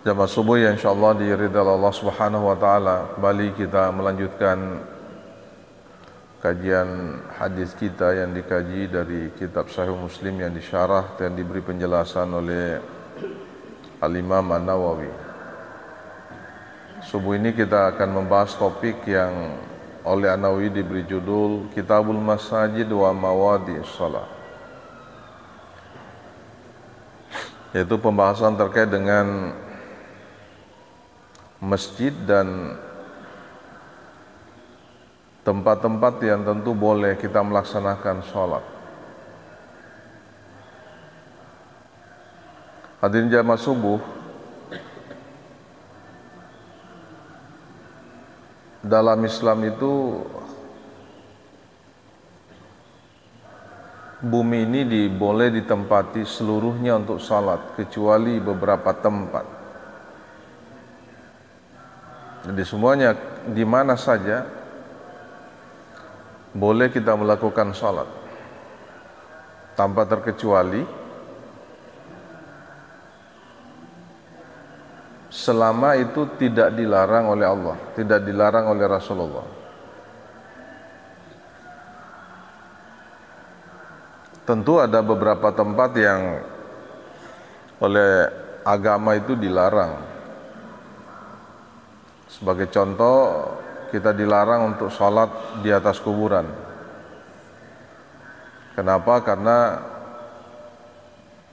Jamaah subuh yang insyaallah diridhai Allah Subhanahu wa taala, kembali kita melanjutkan kajian hadis kita yang dikaji dari kitab Sahih Muslim yang disyarah dan diberi penjelasan oleh Al-Imam An-Nawawi. Subuh ini kita akan membahas topik yang oleh An-Nawawi diberi judul Kitabul Masajid wa Mawadi'is Shalah, yaitu pembahasan terkait dengan masjid dan tempat-tempat yang tentu boleh kita melaksanakan sholat. Hadirin jamaah subuh, dalam Islam itu bumi ini boleh ditempati seluruhnya untuk sholat kecuali beberapa tempat. Jadi semuanya di mana saja boleh kita melakukan salat tanpa terkecuali, selama itu tidak dilarang oleh Allah, tidak dilarang oleh Rasulullah. Tentu ada beberapa tempat yang oleh agama itu dilarang. Sebagai contoh, kita dilarang untuk sholat di atas kuburan. Kenapa? Karena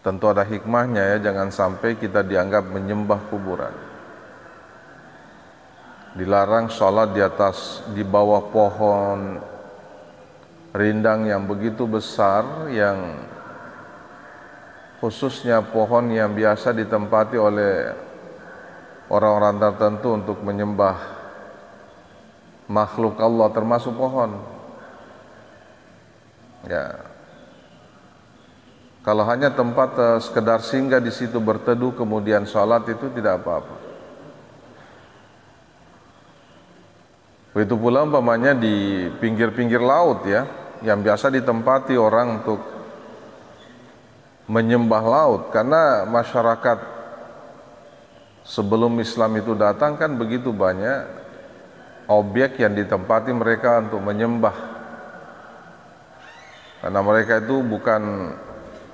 tentu ada hikmahnya ya, jangan sampai kita dianggap menyembah kuburan. Dilarang sholat di bawah pohon rindang yang begitu besar, yang khususnya pohon yang biasa ditempati oleh orang-orang tertentu untuk menyembah makhluk Allah, termasuk pohon. Ya, kalau hanya tempat sekedar singgah di situ berteduh kemudian sholat itu tidak apa-apa. Begitu pula umpamanya di pinggir-pinggir laut ya, yang biasa ditempati orang untuk menyembah laut, karena masyarakat sebelum Islam itu datang kan begitu banyak objek yang ditempati mereka untuk menyembah. Karena mereka itu bukan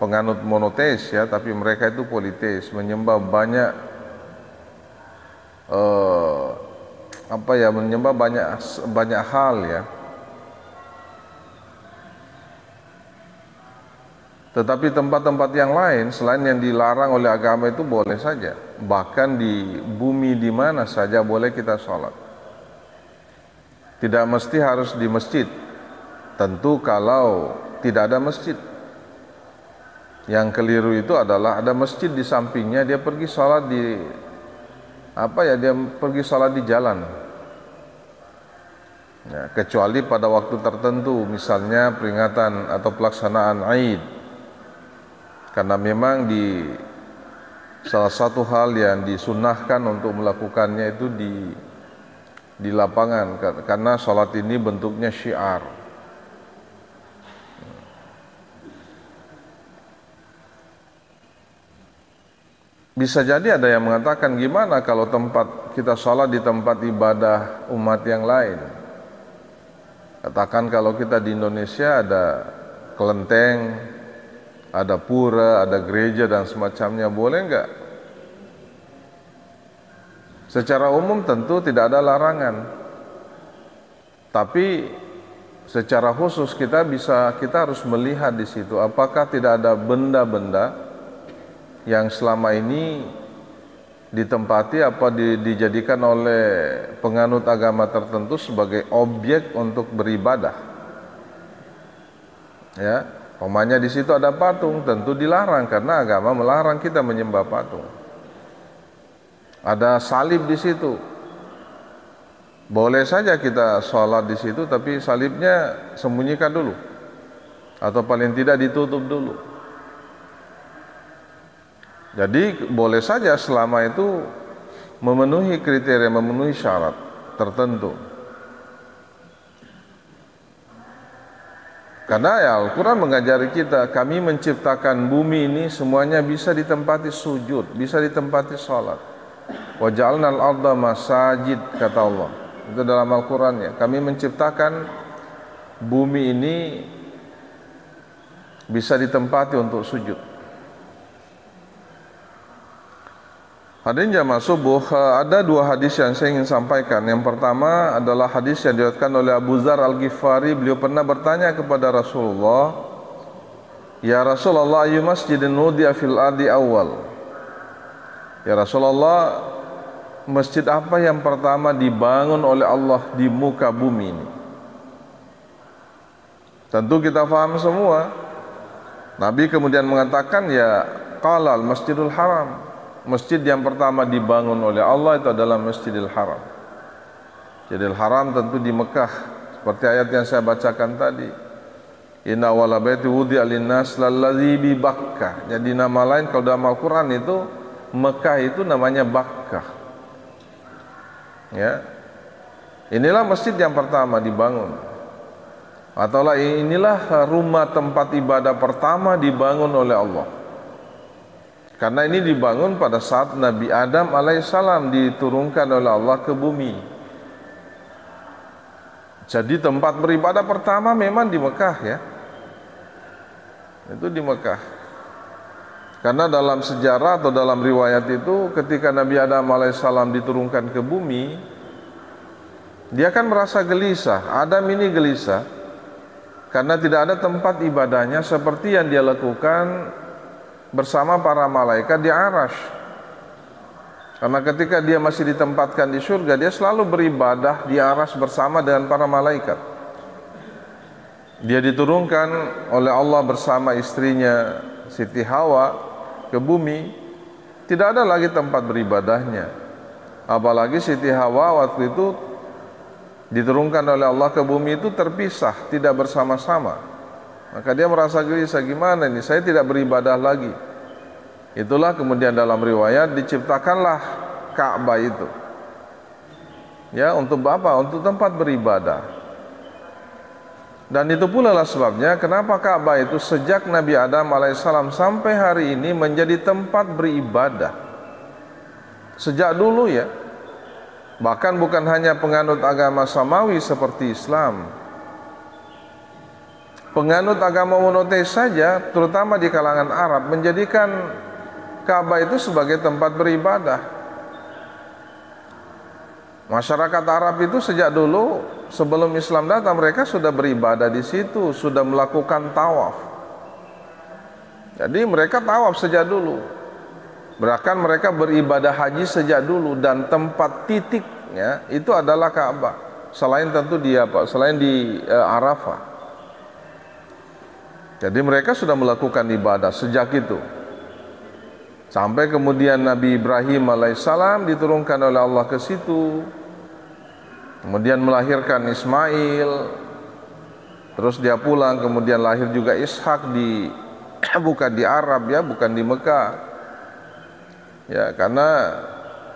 penganut monoteis ya, tapi mereka itu politeis, menyembah banyak menyembah banyak hal ya. Tetapi tempat-tempat yang lain selain yang dilarang oleh agama itu boleh saja. Bahkan di bumi di mana saja boleh kita sholat. Tidak mesti harus di masjid. Tentu kalau tidak ada masjid. Yang keliru itu adalah ada masjid di sampingnya, dia pergi sholat dia pergi sholat di jalan. Ya, kecuali pada waktu tertentu, misalnya peringatan atau pelaksanaan Aid. Karena memang di salah satu hal yang disunnahkan untuk melakukannya itu di lapangan, karena sholat ini bentuknya syiar. Bisa jadi ada yang mengatakan, gimana kalau tempat kita sholat di tempat ibadah umat yang lain? Katakan kalau kita di Indonesia ada kelenteng, ada pura, ada gereja dan semacamnya, boleh enggak? Secara umum tentu tidak ada larangan. Tapi secara khusus kita harus melihat di situ apakah tidak ada benda-benda yang selama ini ditempati dijadikan oleh penganut agama tertentu sebagai objek untuk beribadah. Ya, umpamanya di situ ada patung, tentu dilarang karena agama melarang kita menyembah patung. Ada salib di situ, boleh saja kita sholat di situ, tapi salibnya sembunyikan dulu, atau paling tidak ditutup dulu. Jadi boleh saja selama itu memenuhi kriteria, memenuhi syarat tertentu. Karena ya Al-Quran mengajari kita, kami menciptakan bumi ini semuanya bisa ditempati sujud, bisa ditempati sholat. Wa ja'alnal arda masajid, kata Allah. Itu dalam Al-Qur'an ya. Kami menciptakan bumi ini bisa ditempati untuk sujud. Hadirin jamaah subuh, ada dua hadis yang saya ingin sampaikan. Yang pertama adalah hadis yang diriwayatkan oleh Abu Dzar Al-Ghifari. Beliau pernah bertanya kepada Rasulullah, "Ya Rasulullah, ayu masjidin nudiya fil ardi awal?" Ya Rasulullah, masjid apa yang pertama dibangun oleh Allah di muka bumi ini? Tentu kita faham semua. Nabi kemudian mengatakan, ya qala al-masjidul haram. Masjid yang pertama dibangun oleh Allah itu adalah Masjidil Haram. Masjidil Haram tentu di Mekah, seperti ayat yang saya bacakan tadi. Inna awwala baiti wudi'a lin-nas lallazi bi Bakkah. Jadi nama lain kalau dalam Al-Qur'an itu Mekah itu namanya Bakkah. Ya. Inilah masjid yang pertama dibangun. Atau inilah rumah tempat ibadah pertama dibangun oleh Allah. Karena ini dibangun pada saat Nabi Adam alaihissalam diturunkan oleh Allah ke bumi. Jadi tempat beribadah pertama memang di Mekah ya. Itu di Mekah. Karena dalam sejarah atau dalam riwayat itu ketika Nabi Adam alaihissalam diturunkan ke bumi, dia kan merasa gelisah. Adam ini gelisah karena tidak ada tempat ibadahnya seperti yang dia lakukan bersama para malaikat di Arash. Karena ketika dia masih ditempatkan di surga, dia selalu beribadah di Arash bersama dengan para malaikat. Dia diturunkan oleh Allah bersama istrinya Siti Hawa ke bumi, tidak ada lagi tempat beribadahnya. Apalagi Siti Hawa waktu itu diturunkan oleh Allah ke bumi itu terpisah, tidak bersama-sama. Maka dia merasa gelisah, gimana ini, saya tidak beribadah lagi. Itulah kemudian dalam riwayat diciptakanlah Ka'bah itu. Ya, untuk apa? Untuk tempat beribadah. Dan itu pula lah sebabnya kenapa Ka'bah itu sejak Nabi Adam alaihissalam sampai hari ini menjadi tempat beribadah. Sejak dulu ya. Bahkan bukan hanya penganut agama samawi seperti Islam. Penganut agama monoteis saja, terutama di kalangan Arab, menjadikan Ka'bah itu sebagai tempat beribadah. Masyarakat Arab itu sejak dulu sebelum Islam datang mereka sudah beribadah di situ, sudah melakukan tawaf. Jadi mereka tawaf sejak dulu. Bahkan mereka beribadah haji sejak dulu dan tempat titiknya itu adalah Ka'bah. Selain tentu selain di Arafah. Jadi mereka sudah melakukan ibadah sejak itu. Sampai kemudian Nabi Ibrahim alaihissalam diturunkan oleh Allah ke situ. Kemudian melahirkan Ismail. Terus dia pulang, kemudian lahir juga Ishak bukan di Arab ya, bukan di Mekah. Ya, karena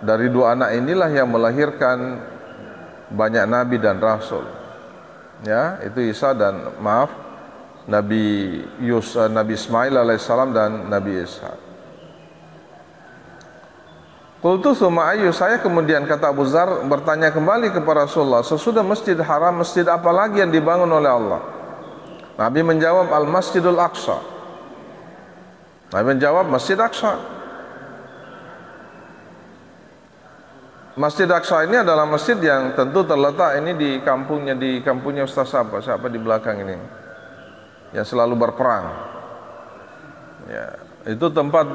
dari dua anak inilah yang melahirkan banyak nabi dan rasul. Ya, itu Nabi Ismail alaihissalam dan Nabi Ishak. Qultu summa ayyu, saya kemudian kata Abu Dzar bertanya kembali kepada Rasulullah, sesudah Masjid Haram, masjid apa lagi yang dibangun oleh Allah? Nabi menjawab Al-Masjidul Aqsa. Nabi menjawab Masjid Aqsa. Masjid Aqsa ini adalah masjid yang tentu terletak ini di kampungnya Ustaz siapa di belakang ini, yang selalu berperang. Ya, itu tempat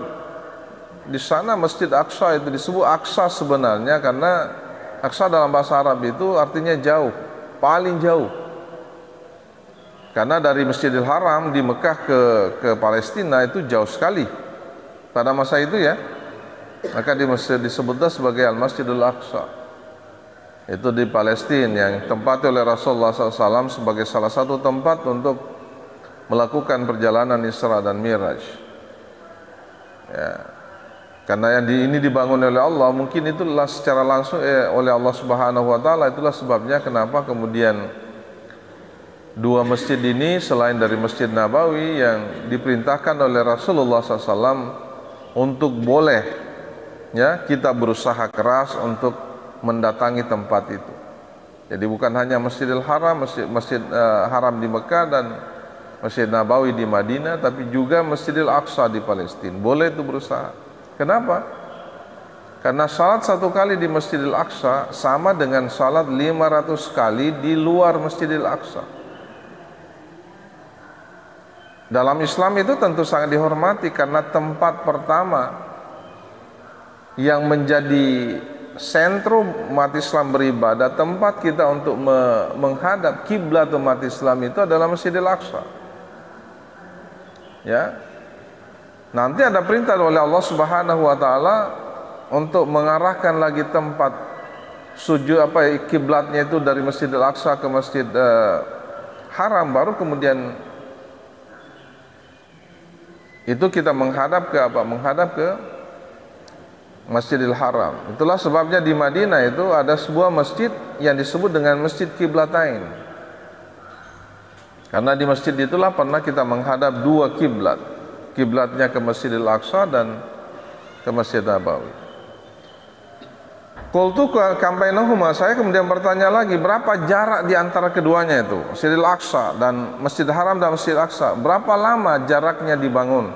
di sana Masjid Aqsa itu disebut Aqsa sebenarnya karena Aqsa dalam bahasa Arab itu artinya jauh, paling jauh. Karena dari Masjidil Haram di Mekah ke Palestina itu jauh sekali pada masa itu ya. Maka disebutlah sebagai Al-Masjidul Aqsa. Itu di Palestina yang tempatnya oleh Rasulullah SAW sebagai salah satu tempat untuk melakukan perjalanan Isra dan Miraj. Ya. Karena yang ini dibangun oleh Allah, mungkin itulah secara langsung oleh Allah Subhanahu wa taala, itulah sebabnya kenapa kemudian dua masjid ini selain dari Masjid Nabawi yang diperintahkan oleh Rasulullah SAW untuk boleh ya, kita berusaha keras untuk mendatangi tempat itu. Jadi bukan hanya Masjidil Haram, Masjid Haram di Mekah dan Masjid Nabawi di Madinah, tapi juga Masjidil Aqsa di Palestina. Boleh itu berusaha. Kenapa? Karena salat satu kali di Masjidil Aqsa sama dengan salat 500 kali di luar Masjidil Aqsa. Dalam Islam itu tentu sangat dihormati karena tempat pertama yang menjadi sentrum umat Islam beribadah, tempat kita untuk menghadap kiblat umat Islam itu adalah Masjidil Aqsa. Ya. Nanti ada perintah oleh Allah Subhanahu wa taala untuk mengarahkan lagi tempat sujud kiblatnya itu dari Masjidil Aqsa ke Masjid Haram, baru kemudian itu kita menghadap ke menghadap ke Masjidil Haram. Itulah sebabnya di Madinah itu ada sebuah masjid yang disebut dengan Masjid Qiblatain. Karena di masjid itulah pernah kita menghadap dua kiblat. Kiblatnya ke Masjidil Aqsa dan ke Masjid Nabawi. Qultu kampainahuma, saya kemudian bertanya lagi, berapa jarak di antara keduanya itu? Masjidil Aqsa dan Masjid Haram dan Masjid Aqsa. Berapa lama jaraknya dibangun?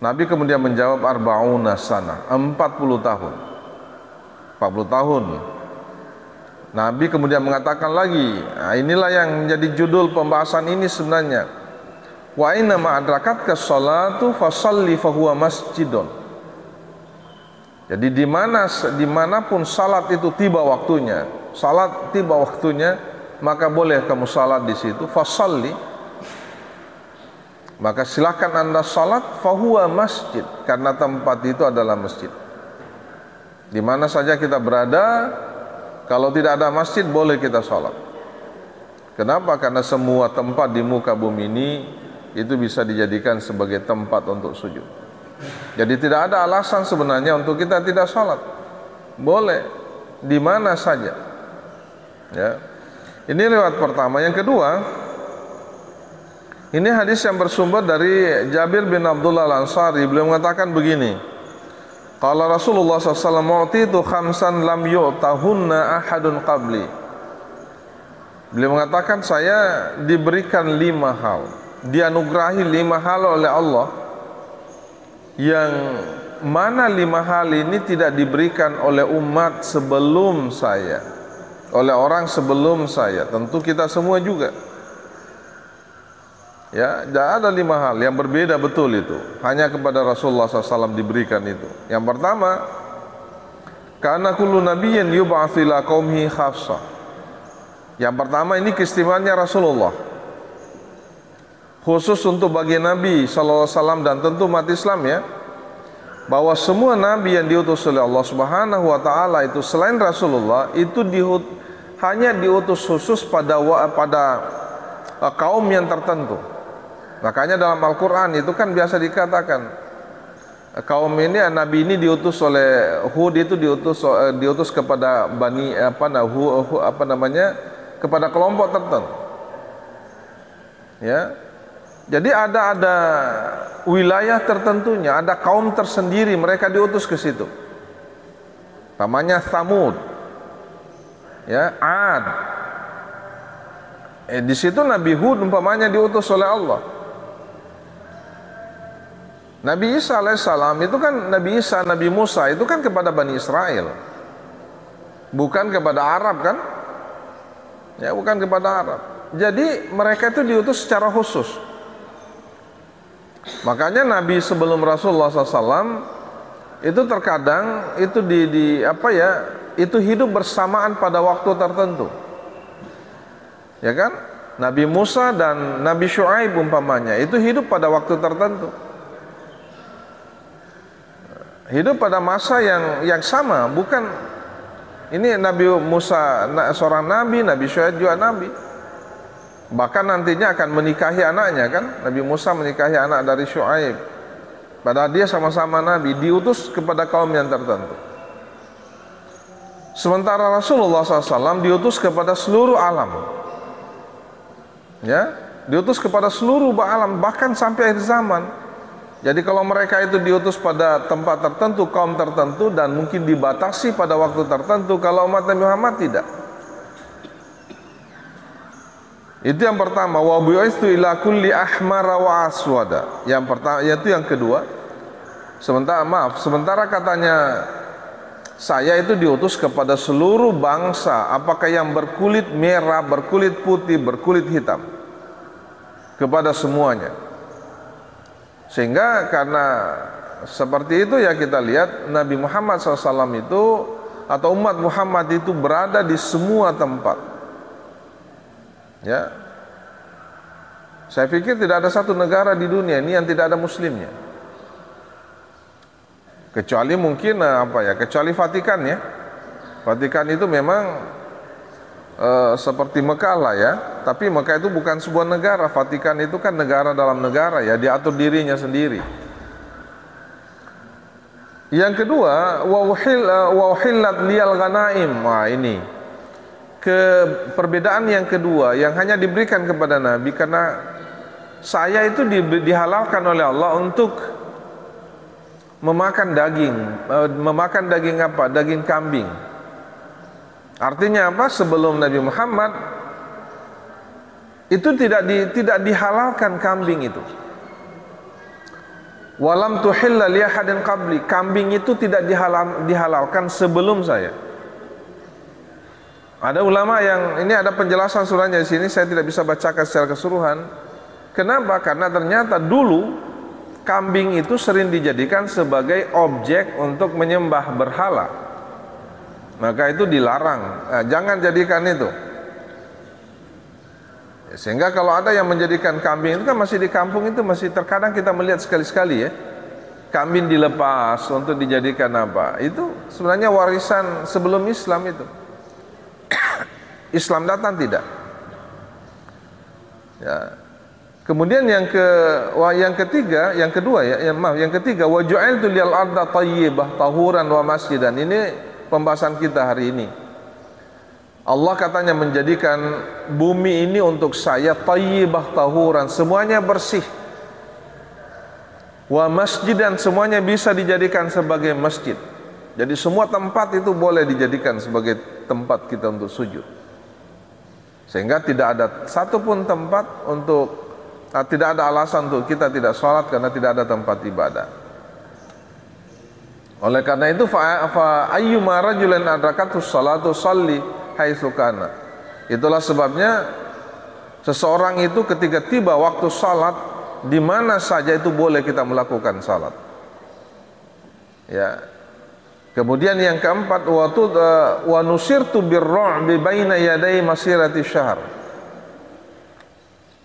Nabi kemudian menjawab arba'una sana, 40 tahun. 40 tahun. Nabi kemudian mengatakan lagi, nah inilah yang menjadi judul pembahasan ini sebenarnya. Wa inna ma adrakatka sholatu fasalli fahuwa masjidun. Jadi dimanapun salat itu tiba waktunya, maka boleh kamu salat di situ. Fasalli, maka silakan anda salat, fahuwa masjid, karena tempat itu adalah masjid. Di mana saja kita berada, kalau tidak ada masjid boleh kita salat. Kenapa? Karena semua tempat di muka bumi ini itu bisa dijadikan sebagai tempat untuk sujud. Jadi tidak ada alasan sebenarnya untuk kita tidak salat. Boleh di mana saja. Ya. Ini riwayat pertama. Yang kedua, ini hadis yang bersumber dari Jabir bin Abdullah Al-Ansari. Beliau mengatakan begini, qala Rasulullah SAW, mu'titu khamsan lam yu'tahunna ahadun qabli. Beliau mengatakan, saya diberikan 5 hal, dianugerahi 5 hal oleh Allah, yang mana 5 hal ini tidak diberikan oleh umat sebelum saya, oleh orang sebelum saya, tentu kita semua juga. Ya, ada 5 hal yang berbeda betul itu. Hanya kepada Rasulullah SAW diberikan itu. Yang pertama, karena kullu nabiyyin yub'atsu ila qaumihi khassah. Yang pertama, ini keistimewaannya Rasulullah, khusus untuk bagi Nabi SAW dan tentu umat Islam ya, bahwa semua Nabi yang diutus oleh Allah Subhanahu wa taala itu selain Rasulullah itu hanya diutus khusus pada kaum yang tertentu. Makanya dalam Al-Quran itu kan biasa dikatakan kaum ini, Nabi ini diutus oleh Hud, itu diutus kepada Bani kepada kelompok tertentu. Ya. Jadi ada wilayah tertentunya, ada kaum tersendiri, mereka diutus ke situ. Namanya Tsamud. Ya, Ad. Di situ Nabi Hud umpamanya diutus oleh Allah. Nabi Isa alaihissalam itu kan, Nabi Musa itu kan kepada Bani Israel, bukan kepada Arab kan? Ya, bukan kepada Arab. Jadi mereka itu diutus secara khusus. Makanya Nabi sebelum Rasulullah SAW itu terkadang itu itu hidup bersamaan pada waktu tertentu. Ya kan? Nabi Musa dan Nabi Syuaib umpamanya itu hidup pada waktu tertentu. Hidup pada masa yang sama, bukan ini Nabi Musa seorang nabi, Nabi Syuaib juga nabi. Bahkan nantinya akan menikahi anaknya kan, Nabi Musa menikahi anak dari Syuaib. Padahal dia sama-sama nabi, diutus kepada kaum yang tertentu. Sementara Rasulullah SAW diutus kepada seluruh alam. Ya, diutus kepada seluruh alam, bahkan sampai akhir zaman. Jadi kalau mereka itu diutus pada tempat tertentu, kaum tertentu, dan mungkin dibatasi pada waktu tertentu, kalau umat Nabi Muhammad tidak. Itu yang pertama, wa bu'istu ila kulli ahmara wa aswada. Yang pertama, yaitu yang kedua. Sementara katanya saya itu diutus kepada seluruh bangsa, apakah yang berkulit merah, berkulit putih, berkulit hitam, kepada semuanya. Sehingga karena seperti itu ya kita lihat Nabi Muhammad SAW itu atau umat Muhammad itu berada di semua tempat. Ya, saya pikir tidak ada satu negara di dunia ini yang tidak ada muslimnya, kecuali mungkin kecuali Vatikan ya. Vatikan itu memang seperti Mekah lah ya, tapi Mekah itu bukan sebuah negara. Vatikan itu kan negara dalam negara ya, diatur dirinya sendiri. Yang kedua, wa uhillat liyal ghanaim. Wah, ini perbedaan yang kedua yang hanya diberikan kepada Nabi, karena saya itu dihalalkan oleh Allah untuk memakan daging apa? Daging kambing. Artinya apa? Sebelum Nabi Muhammad itu tidak dihalalkan kambing itu. Walam tuhilla li ahadin qabli. Kambing itu tidak dihalalkan sebelum saya. Ada ulama yang ini ada penjelasan surahnya di sini, saya tidak bisa bacakan secara keseluruhan. Kenapa? Karena ternyata dulu kambing itu sering dijadikan sebagai objek untuk menyembah berhala. Maka itu dilarang, jangan jadikan itu. Sehingga kalau ada yang menjadikan kambing itu kan masih di kampung itu masih terkadang kita melihat sekali-sekali ya, kambing dilepas untuk dijadikan apa. Itu sebenarnya warisan sebelum Islam itu. Islam datang tidak. Ya. Kemudian yang ketiga wa ju'iltu lil arda thayyibah tahuran wa masjidan. Ini pembahasan kita hari ini. Allah katanya menjadikan bumi ini untuk saya thayyibah tahuran, semuanya bersih. Wa masjidan, semuanya bisa dijadikan sebagai masjid. Jadi semua tempat itu boleh dijadikan sebagai tempat kita untuk sujud. Sehingga tidak ada satupun tempat tidak ada alasan untuk kita tidak sholat karena tidak ada tempat ibadah. Oleh karena itu fa ayyuma rajulin adrakatu sholatu sholli haitsu kana. Itulah sebabnya seseorang itu ketika tiba waktu salat di mana saja itu boleh kita melakukan salat. Ya. Kemudian yang keempat wa nusirtu birru'bi baina yaday masirati syahr.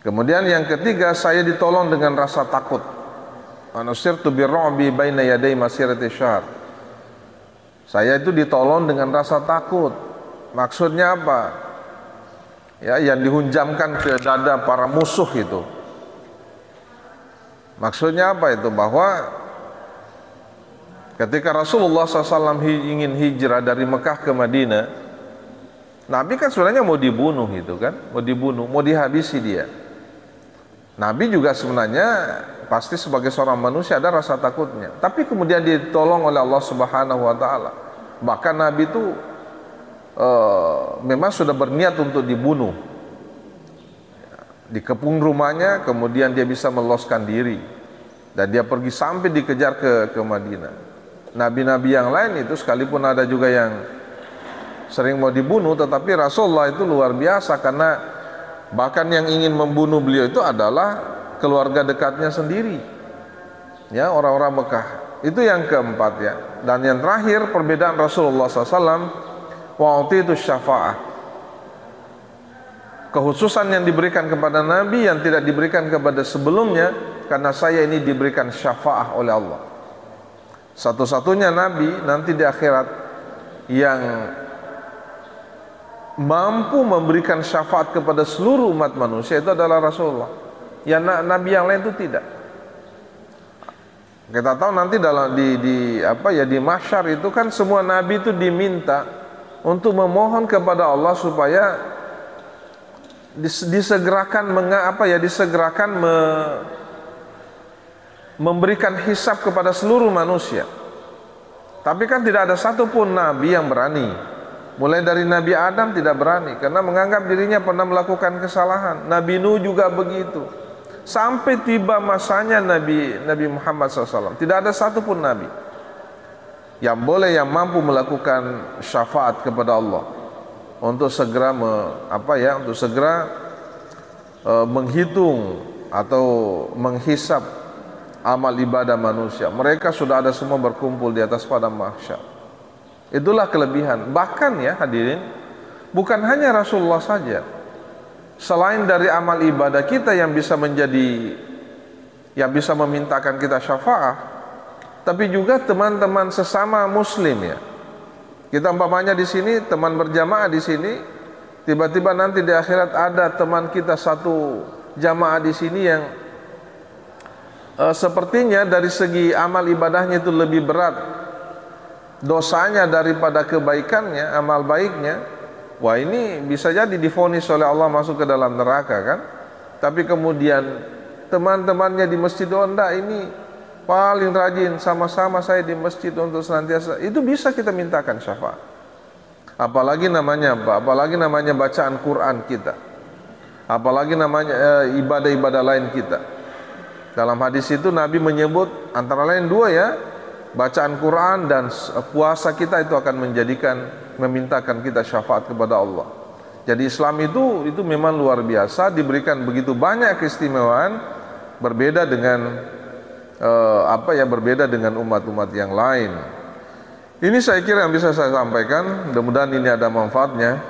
Kemudian yang ketiga, saya ditolong dengan rasa takut. Wa nusirtu birru'bi baina yaday masirati syahr. Saya itu ditolong dengan rasa takut. Maksudnya apa? Ya, yang dihunjamkan ke dada para musuh itu. Maksudnya apa itu? Bahwa ketika Rasulullah SAW ingin hijrah dari Mekah ke Madinah, Nabi kan sebenarnya mau dibunuh itu kan, mau dihabisi dia. Nabi juga sebenarnya pasti sebagai seorang manusia ada rasa takutnya, tapi kemudian ditolong oleh Allah Subhanahu Wa Taala. Bahkan Nabi itu memang sudah berniat untuk dibunuh, dikepung rumahnya, kemudian dia bisa meloloskan diri dan dia pergi sampai dikejar ke Madinah. Nabi-nabi yang lain itu sekalipun ada juga yang sering mau dibunuh, tetapi Rasulullah itu luar biasa karena bahkan yang ingin membunuh beliau itu adalah keluarga dekatnya sendiri, ya, orang-orang Mekah. Itu yang keempat ya. Dan yang terakhir perbedaan Rasulullah SAW, wa'utitu syafa'ah, kekhususan yang diberikan kepada Nabi yang tidak diberikan kepada sebelumnya, karena saya ini diberikan syafa'ah oleh Allah. Satu-satunya Nabi nanti di akhirat yang mampu memberikan syafaat kepada seluruh umat manusia itu adalah Rasulullah. Ya, Nabi yang lain itu tidak. Kita tahu nanti di mahsyar itu kan semua Nabi itu diminta untuk memohon kepada Allah supaya disegerakan memberikan hisab kepada seluruh manusia. Tapi kan tidak ada satupun nabi yang berani. Mulai dari Nabi Adam tidak berani karena menganggap dirinya pernah melakukan kesalahan. Nabi Nuh juga begitu. Sampai tiba masanya Nabi Muhammad SAW, tidak ada satupun nabi yang boleh, yang mampu melakukan syafaat kepada Allah untuk segera untuk segera menghitung atau menghisap amal ibadah manusia. Mereka sudah ada semua berkumpul di atas padang mahsyar. Itulah kelebihan. Bahkan ya hadirin, bukan hanya Rasulullah saja. Selain dari amal ibadah kita yang bisa memintakan kita syafaat, tapi juga teman-teman sesama muslim ya. Kita umpamanya di sini teman berjamaah di sini, tiba-tiba nanti di akhirat ada teman kita satu jamaah di sini yang sepertinya dari segi amal ibadahnya itu lebih berat dosanya daripada kebaikannya, amal baiknya. Wah, ini bisa jadi divonis oleh Allah masuk ke dalam neraka kan. Tapi kemudian teman-temannya di masjid, oh enggak, ini paling rajin, sama-sama saya di masjid untuk senantiasa, itu bisa kita mintakan syafaat. Apalagi namanya bacaan Quran kita, apalagi namanya ibadah-ibadah lain kita. Dalam hadis itu Nabi menyebut antara lain dua ya, bacaan Quran dan puasa kita itu akan memintakan kita syafaat kepada Allah. Jadi Islam itu memang luar biasa, diberikan begitu banyak keistimewaan, berbeda dengan berbeda dengan umat-umat yang lain. Ini saya kira yang bisa saya sampaikan. Mudah-mudahan ini ada manfaatnya.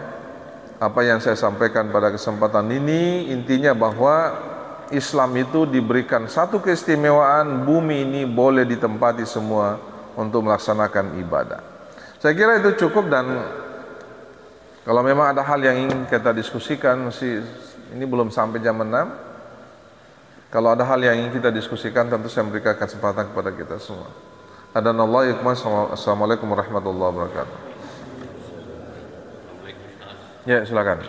Apa yang saya sampaikan pada kesempatan ini intinya bahwa Islam itu diberikan satu keistimewaan, bumi ini boleh ditempati semua untuk melaksanakan ibadah. Saya kira itu cukup, dan kalau memang ada hal yang ingin kita diskusikan, ini belum sampai jam 6. Kalau ada hal yang ingin kita diskusikan, tentu saya memberikan kesempatan kepada kita semua. Assalamualaikum warahmatullahi wabarakatuh. Ya, silakan.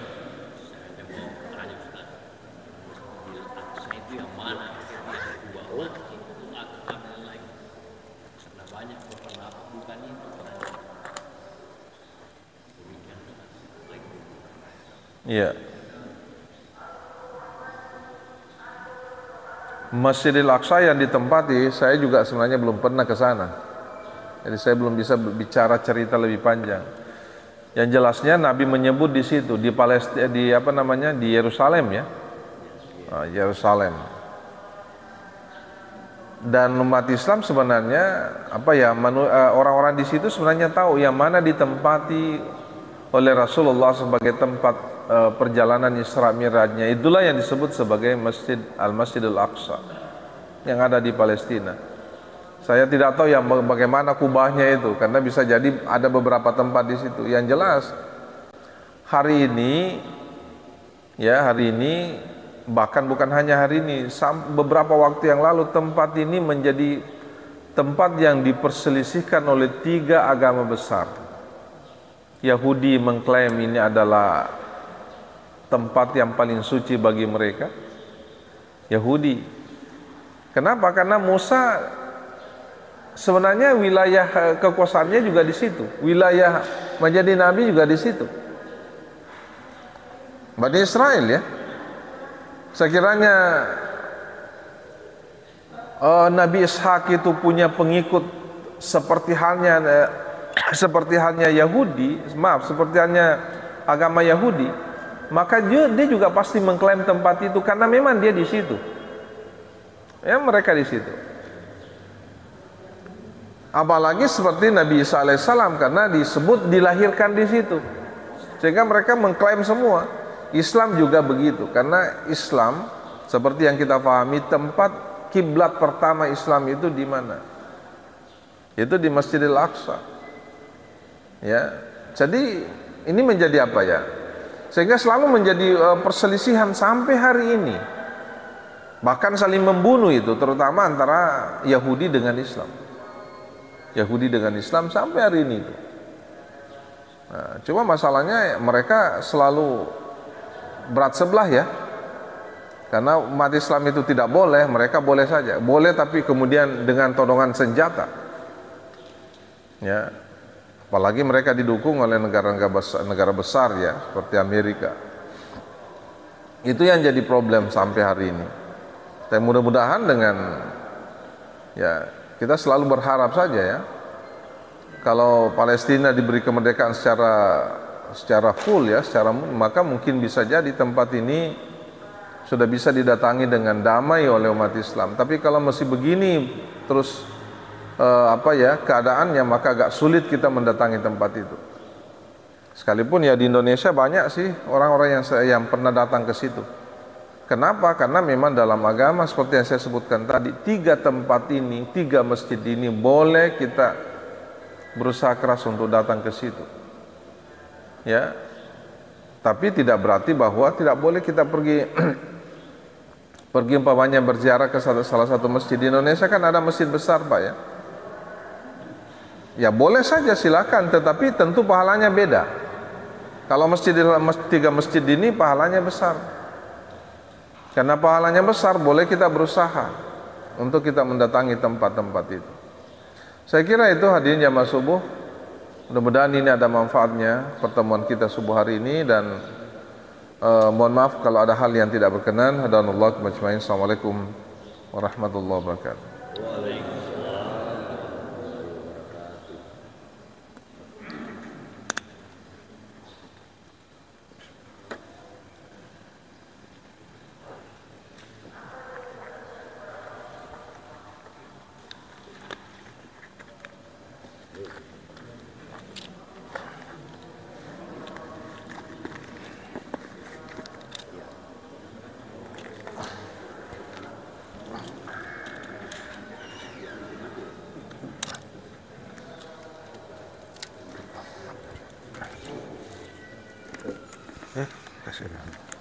Iya. Masjidil Aqsa yang ditempati, saya juga sebenarnya belum pernah ke sana. Jadi saya belum bisa bicara cerita lebih panjang. Yang jelasnya Nabi menyebut di situ, di Palestina, di Yerusalem ya. Yerusalem. Dan umat Islam sebenarnya orang-orang di situ sebenarnya tahu yang mana ditempati oleh Rasulullah sebagai tempat perjalanan Isra Mi'rajnya. Itulah yang disebut sebagai Masjidil Aqsa yang ada di Palestina. Saya tidak tahu yang bagaimana kubahnya itu, karena bisa jadi ada beberapa tempat di situ. Yang jelas hari ini bahkan bukan hanya hari ini, beberapa waktu yang lalu tempat ini menjadi tempat yang diperselisihkan oleh 3 agama besar. Yahudi mengklaim ini adalah tempat yang paling suci bagi mereka. Yahudi. Kenapa? Karena Musa sebenarnya wilayah kekuasaannya juga di situ. Wilayah menjadi nabi juga di situ. Bani Israel ya. Sekiranya Nabi Ishak itu punya pengikut seperti halnya seperti halnya agama Yahudi, maka dia juga pasti mengklaim tempat itu karena memang dia di situ. Ya, mereka di situ. Apalagi seperti Nabi Isa alaihissalam, karena disebut dilahirkan di situ, sehingga mereka mengklaim semua. Islam juga begitu, karena Islam seperti yang kita pahami, tempat kiblat pertama Islam itu di mana? Itu di Masjidil Aqsa. Ya, jadi ini menjadi apa ya? Sehingga selalu menjadi perselisihan sampai hari ini. Bahkan saling membunuh itu, terutama antara Yahudi dengan Islam. Yahudi dengan Islam sampai hari ini itu. Nah, cuma masalahnya mereka selalu berat sebelah ya. Karena umat Islam itu tidak boleh, mereka boleh saja. Boleh tapi kemudian dengan todongan senjata. Ya. Apalagi mereka didukung oleh negara besar ya, seperti Amerika. Itu yang jadi problem sampai hari ini. Dan mudah-mudahan dengan ya kita selalu berharap saja ya, kalau Palestina diberi kemerdekaan secara full ya, maka mungkin bisa jadi tempat ini sudah bisa didatangi dengan damai oleh umat Islam. Tapi kalau masih begini terus keadaannya, maka agak sulit kita mendatangi tempat itu. Sekalipun ya di Indonesia banyak sih orang-orang yang pernah datang ke situ. Kenapa? Karena memang dalam agama seperti yang saya sebutkan tadi, 3 tempat ini, 3 masjid ini boleh kita berusaha keras untuk datang ke situ. Ya. Tapi tidak berarti bahwa tidak boleh kita pergi umpamanya berziarah ke salah satu masjid. Di Indonesia kan ada masjid besar, Pak ya. Ya boleh saja silakan, tetapi tentu pahalanya beda. Kalau 3 masjid ini pahalanya besar. Karena pahalanya besar, boleh kita berusaha untuk kita mendatangi tempat-tempat itu. Saya kira itu hadirin jamaah subuh. Mudah-mudahan ini ada manfaatnya pertemuan kita subuh hari ini, dan mohon maaf kalau ada hal yang tidak berkenan. Hadanallahu ajmain. Assalamualaikum warahmatullahi wabarakatuh. Kasih.